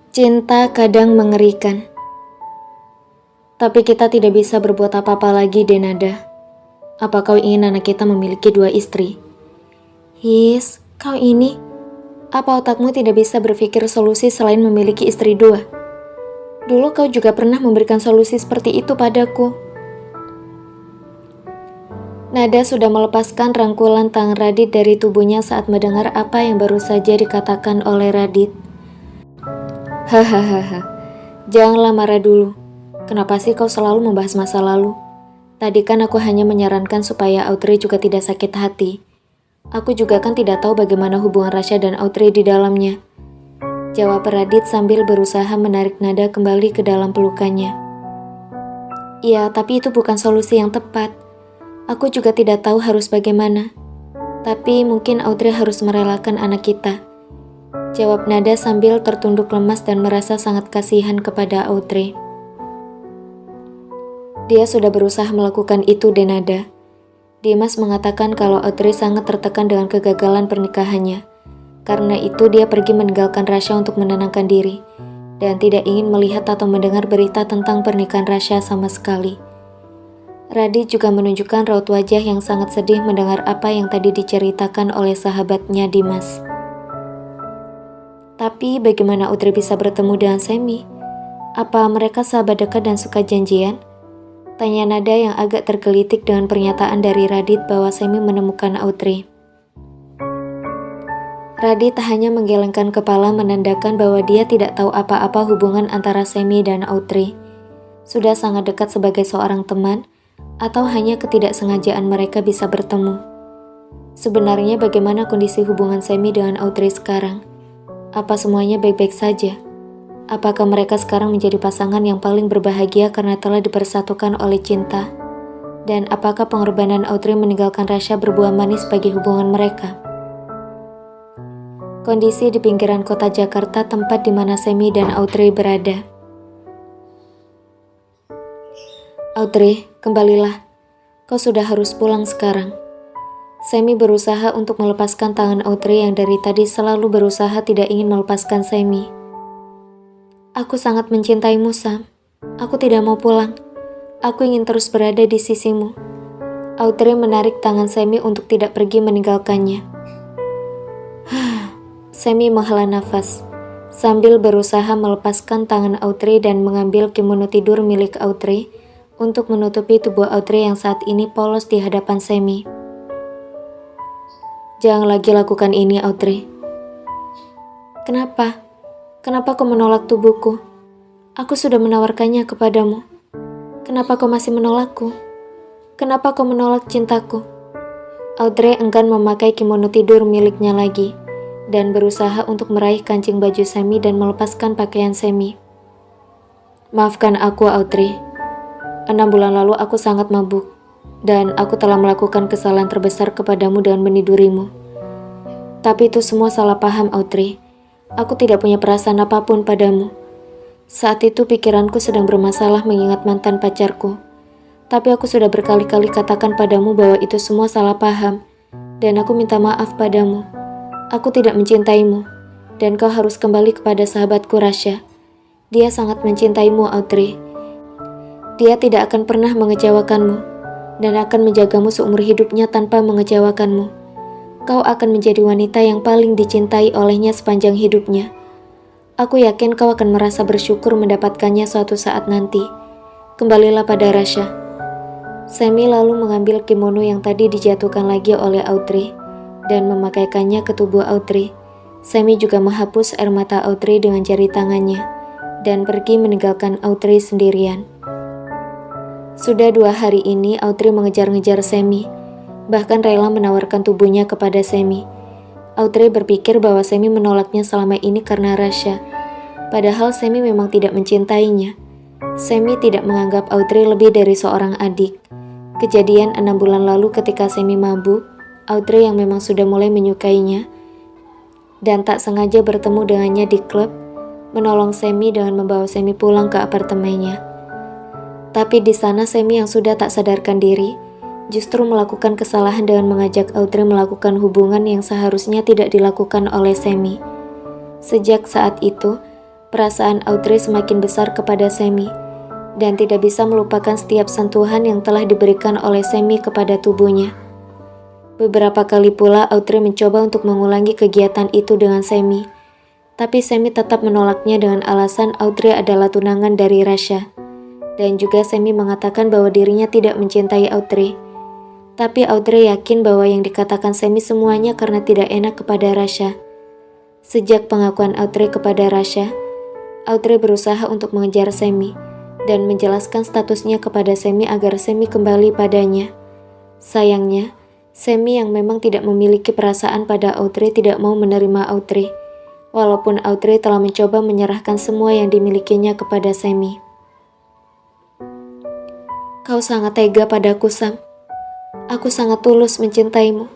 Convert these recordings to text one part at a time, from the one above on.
Cinta kadang mengerikan, tapi kita tidak bisa berbuat apa-apa lagi, Denada. Apa kau ingin anak kita memiliki 2 istri? Kau ini, apa otakmu tidak bisa berpikir solusi selain memiliki istri 2? Dulu kau juga pernah memberikan solusi seperti itu padaku. Nada sudah melepaskan rangkulan tangan Radit dari tubuhnya saat mendengar apa yang baru saja dikatakan oleh Radit. Hahaha, janganlah marah dulu. Kenapa sih kau selalu membahas masa lalu? Tadi kan aku hanya menyarankan supaya Audrey juga tidak sakit hati. Aku juga kan tidak tahu bagaimana hubungan Rasya dan Audrey di dalamnya. Jawab Radit sambil berusaha menarik Nada kembali ke dalam pelukannya. Ya, tapi itu bukan solusi yang tepat. Aku juga tidak tahu harus bagaimana. Tapi mungkin Audrey harus merelakan anak kita. Jawab Nada sambil tertunduk lemas dan merasa sangat kasihan kepada Audrey. Dia sudah berusaha melakukan itu, Denada. Dimas mengatakan kalau Audrey sangat tertekan dengan kegagalan pernikahannya. Karena itu dia pergi meninggalkan Rasya untuk menenangkan diri dan tidak ingin melihat atau mendengar berita tentang pernikahan Rasya sama sekali. Radit juga menunjukkan raut wajah yang sangat sedih mendengar apa yang tadi diceritakan oleh sahabatnya Dimas. Tapi bagaimana Audrey bisa bertemu dengan Semi? Apa mereka sahabat dekat dan suka janjian? Tanya Nada yang agak tergelitik dengan pernyataan dari Radit bahwa Semi menemukan Audrey. Radit hanya menggelengkan kepala menandakan bahwa dia tidak tahu apa-apa hubungan antara Semi dan Audrey. Sudah sangat dekat sebagai seorang teman, atau hanya ketidaksengajaan mereka bisa bertemu. Sebenarnya bagaimana kondisi hubungan Semi dengan Audrey sekarang? Apa semuanya baik-baik saja? Apakah mereka sekarang menjadi pasangan yang paling berbahagia karena telah dipersatukan oleh cinta? Dan apakah pengorbanan Audrey meninggalkan Rasya berbuah manis bagi hubungan mereka? Kondisi di pinggiran kota Jakarta, tempat di mana Semi dan Audrey berada. Audrey, kembalilah. Kau sudah harus pulang sekarang. Semi berusaha untuk melepaskan tangan Audrey yang dari tadi selalu berusaha tidak ingin melepaskan Semi. Aku sangat mencintaimu, Sam. Aku tidak mau pulang. Aku ingin terus berada di sisimu. Audrey menarik tangan Semi untuk tidak pergi meninggalkannya. Semi menghela nafas sambil berusaha melepaskan tangan Audrey dan mengambil kimono tidur milik Audrey untuk menutupi tubuh Audrey yang saat ini polos di hadapan Semi. Jangan lagi lakukan ini, Audrey. Kenapa? Kenapa kau menolak tubuhku? Aku sudah menawarkannya kepadamu. Kenapa kau masih menolakku? Kenapa kau menolak cintaku? Audrey enggan memakai kimono tidur miliknya lagi dan berusaha untuk meraih kancing baju Semi dan melepaskan pakaian Semi. Maafkan aku, Audrey. 6 bulan lalu aku sangat mabuk. Dan aku telah melakukan kesalahan terbesar kepadamu dengan menidurimu. Tapi itu semua salah paham, Audrey. Aku tidak punya perasaan apapun padamu. Saat itu pikiranku sedang bermasalah mengingat mantan pacarku. Tapi aku sudah berkali-kali katakan padamu bahwa itu semua salah paham. Dan aku minta maaf padamu. Aku tidak mencintaimu. Dan kau harus kembali kepada sahabatku Rasya. Dia sangat mencintaimu, Audrey. Dia tidak akan pernah mengecewakanmu dan akan menjagamu seumur hidupnya tanpa mengecewakanmu. Kau akan menjadi wanita yang paling dicintai olehnya sepanjang hidupnya. Aku yakin kau akan merasa bersyukur mendapatkannya suatu saat nanti. Kembalilah pada Rasya. Semi lalu mengambil kimono yang tadi dijatuhkan lagi oleh Audrey dan memakaikannya ke tubuh Audrey. Semi juga menghapus air mata Audrey dengan jari tangannya dan pergi meninggalkan Audrey sendirian. Sudah 2 hari ini Audrey mengejar-ngejar Semi, bahkan rela menawarkan tubuhnya kepada Semi. Audrey berpikir bahwa Semi menolaknya selama ini karena Rasya, padahal Semi memang tidak mencintainya. Semi tidak menganggap Audrey lebih dari seorang adik. Kejadian 6 bulan lalu ketika Semi mabuk, Audrey yang memang sudah mulai menyukainya, dan tak sengaja bertemu dengannya di klub, menolong Semi dengan membawa Semi pulang ke apartemennya. Tapi di sana Semi yang sudah tak sadarkan diri, justru melakukan kesalahan dengan mengajak Audrey melakukan hubungan yang seharusnya tidak dilakukan oleh Semi. Sejak saat itu, perasaan Audrey semakin besar kepada Semi, dan tidak bisa melupakan setiap sentuhan yang telah diberikan oleh Semi kepada tubuhnya. Beberapa kali pula Audrey mencoba untuk mengulangi kegiatan itu dengan Semi, tapi Semi tetap menolaknya dengan alasan Audrey adalah tunangan dari Rasha. Dan juga Semi mengatakan bahwa dirinya tidak mencintai Audrey. Tapi Audrey yakin bahwa yang dikatakan Semi semuanya karena tidak enak kepada Rasha. Sejak pengakuan Audrey kepada Rasha, Audrey berusaha untuk mengejar Semi dan menjelaskan statusnya kepada Semi agar Semi kembali padanya. Sayangnya, Semi yang memang tidak memiliki perasaan pada Audrey tidak mau menerima Audrey, walaupun Audrey telah mencoba menyerahkan semua yang dimilikinya kepada Semi. Kau sangat tega padaku, Sam. Aku sangat tulus mencintaimu.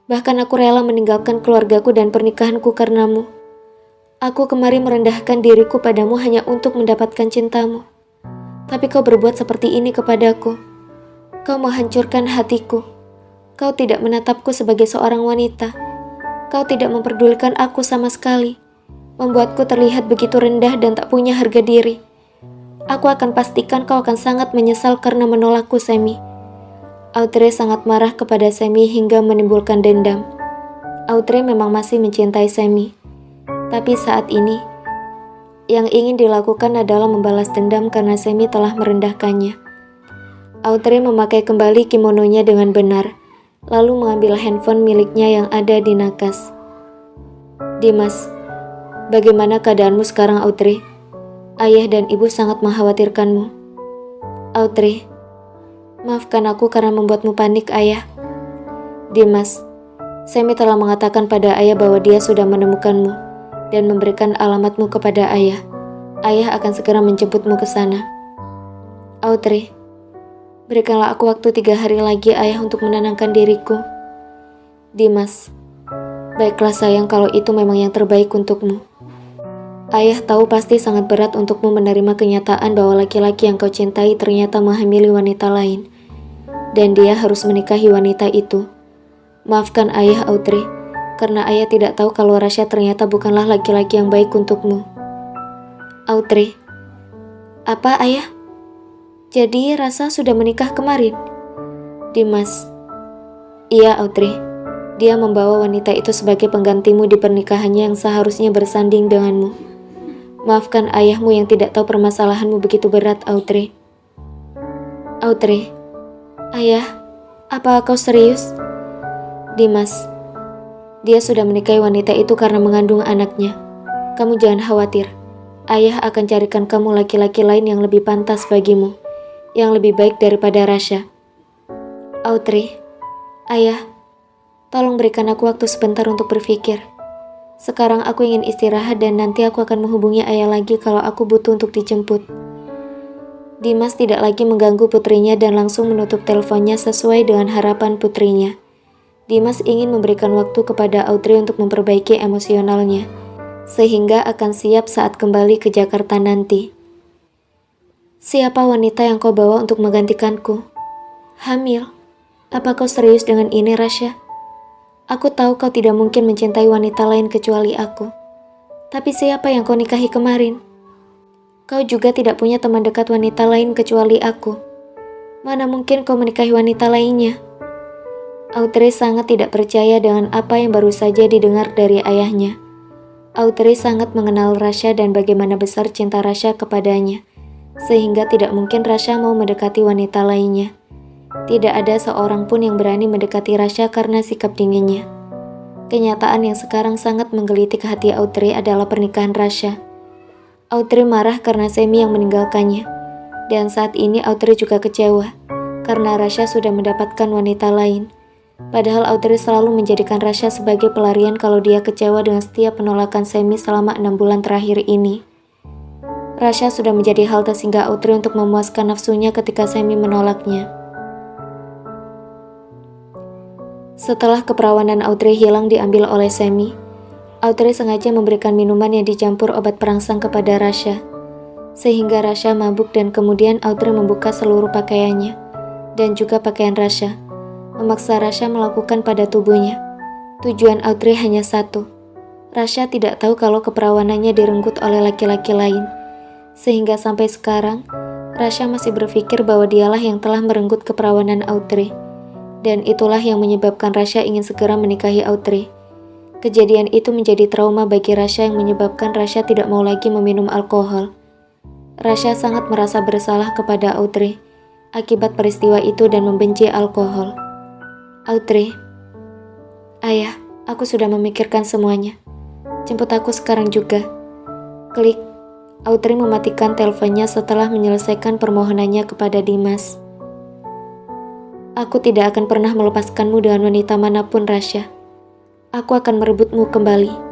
Bahkan aku rela meninggalkan keluargaku dan pernikahanku karenamu. Aku kemari merendahkan diriku padamu hanya untuk mendapatkan cintamu. Tapi kau berbuat seperti ini kepadaku. Kau menghancurkan hatiku. Kau tidak menatapku sebagai seorang wanita. Kau tidak memperdulikan aku sama sekali. Membuatku terlihat begitu rendah dan tak punya harga diri. Aku akan pastikan kau akan sangat menyesal karena menolakku, Semi. Audrey sangat marah kepada Semi hingga menimbulkan dendam. Audrey memang masih mencintai Semi. Tapi saat ini, yang ingin dilakukan adalah membalas dendam karena Semi telah merendahkannya. Audrey memakai kembali kimononya dengan benar, lalu mengambil handphone miliknya yang ada di nakas. Dimas, bagaimana keadaanmu sekarang, Audrey? Ayah dan ibu sangat mengkhawatirkanmu. Audrey, maafkan aku karena membuatmu panik, Ayah. Dimas, Semi telah mengatakan pada Ayah bahwa dia sudah menemukanmu dan memberikan alamatmu kepada Ayah. Ayah akan segera menjemputmu ke sana. Audrey, berikanlah aku waktu 3 hari lagi, Ayah, untuk menenangkan diriku. Dimas, baiklah sayang kalau itu memang yang terbaik untukmu. Ayah tahu pasti sangat berat untukmu menerima kenyataan bahwa laki-laki yang kau cintai ternyata menghamili wanita lain, dan dia harus menikahi wanita itu. Maafkan Ayah, Audrey, karena Ayah tidak tahu kalau Rasha ternyata bukanlah laki-laki yang baik untukmu. Audrey, apa Ayah? Jadi Rasha sudah menikah kemarin? Dimas, iya Audrey, dia membawa wanita itu sebagai penggantimu di pernikahannya yang seharusnya bersanding denganmu. Maafkan ayahmu yang tidak tahu permasalahanmu begitu berat, Audrey. Audrey, Ayah, apa kau serius? Dimas, dia sudah menikahi wanita itu karena mengandung anaknya. Kamu jangan khawatir. Ayah akan carikan kamu laki-laki lain yang lebih pantas bagimu, yang lebih baik daripada Rasha. Audrey, Ayah, tolong berikan aku waktu sebentar untuk berpikir. Sekarang aku ingin istirahat dan nanti aku akan menghubungi Ayah lagi kalau aku butuh untuk dijemput. Dimas tidak lagi mengganggu putrinya dan langsung menutup teleponnya sesuai dengan harapan putrinya. Dimas ingin memberikan waktu kepada Audrey untuk memperbaiki emosionalnya, sehingga akan siap saat kembali ke Jakarta nanti. Siapa wanita yang kau bawa untuk menggantikanku? Hamil? Apa kau serius dengan ini, Rasha? Aku tahu kau tidak mungkin mencintai wanita lain kecuali aku. Tapi siapa yang kau nikahi kemarin? Kau juga tidak punya teman dekat wanita lain kecuali aku. Mana mungkin kau menikahi wanita lainnya? Audrey sangat tidak percaya dengan apa yang baru saja didengar dari ayahnya. Audrey sangat mengenal Rasha dan bagaimana besar cinta Rasha kepadanya, sehingga tidak mungkin Rasha mau mendekati wanita lainnya. Tidak ada seorang pun yang berani mendekati Rasha karena sikap dinginnya. Kenyataan yang sekarang sangat menggelitik hati Audrey adalah pernikahan Rasha. Audrey marah karena Semi yang meninggalkannya. Dan saat ini Audrey juga kecewa karena Rasha sudah mendapatkan wanita lain. Padahal Audrey selalu menjadikan Rasha sebagai pelarian kalau dia kecewa dengan setiap penolakan Semi selama 6 bulan terakhir ini. Rasha sudah menjadi halte singgah Audrey untuk memuaskan nafsunya ketika Semi menolaknya. Setelah keperawanan Audrey hilang diambil oleh Semi, Audrey sengaja memberikan minuman yang dicampur obat perangsang kepada Rasha, sehingga Rasha mabuk dan kemudian Audrey membuka seluruh pakaiannya, dan juga pakaian Rasha, memaksa Rasha melakukan pada tubuhnya. Tujuan Audrey hanya satu, Rasya tidak tahu kalau keperawanannya direnggut oleh laki-laki lain. Sehingga sampai sekarang, Rasya masih berpikir bahwa dialah yang telah merenggut keperawanan Audrey. Dan itulah yang menyebabkan Rasya ingin segera menikahi Audrey. Kejadian itu menjadi trauma bagi Rasya yang menyebabkan Rasya tidak mau lagi meminum alkohol. Rasya sangat merasa bersalah kepada Audrey akibat peristiwa itu dan membenci alkohol. Audrey, ayah, aku sudah memikirkan semuanya. Jemput aku sekarang juga. Klik. Audrey mematikan teleponnya setelah menyelesaikan permohonannya kepada Dimas. Aku tidak akan pernah melepaskanmu dengan wanita manapun, Rasya. Aku akan merebutmu kembali.